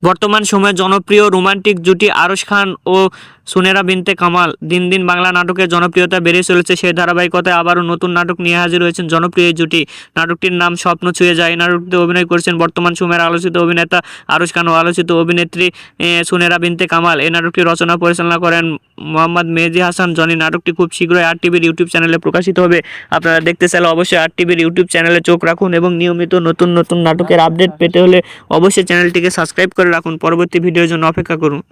বর্তমান সময়ে জনপ্রিয় রোমান্টিক জুটি আরশ খান ও সুনেরা বিনতে কামাল। দিন দিন বাংলা নাটকের জনপ্রিয়তা বেড়ে চলেছে, সেই ধারাবাহিকতায় আবারও নতুন নাটক নিয়ে হাজির হয়েছেন জনপ্রিয় এই জুটি। নাটকটির নাম স্বপ্ন ছুঁয়ে যায়। এই নাটকটিতে অভিনয় করেছেন বর্তমান সময়ের আলোচিত অভিনেতা আরশ খান ও আলোচিত অভিনেত্রী সুনেরা বিনতে কামাল। এই নাটকটি রচনা পরিচালনা করেন মোহাম্মদ মেহেদী হাসান জনি। নাটকটি খুব শীঘ্রই আর টিভির ইউটিউব চ্যানেলে প্রকাশিত হবে। আপনারা দেখতে চাইলে অবশ্যই আর টিভির ইউটিউব চ্যানেলে চোখ রাখুন এবং নিয়মিত নতুন নতুন নাটকের আপডেট পেতে হলে অবশ্যই চ্যানেলটিকে সাবস্ক্রাইব করে রাখুন। পরবর্তী ভিডিওর জন্য অপেক্ষা করুন।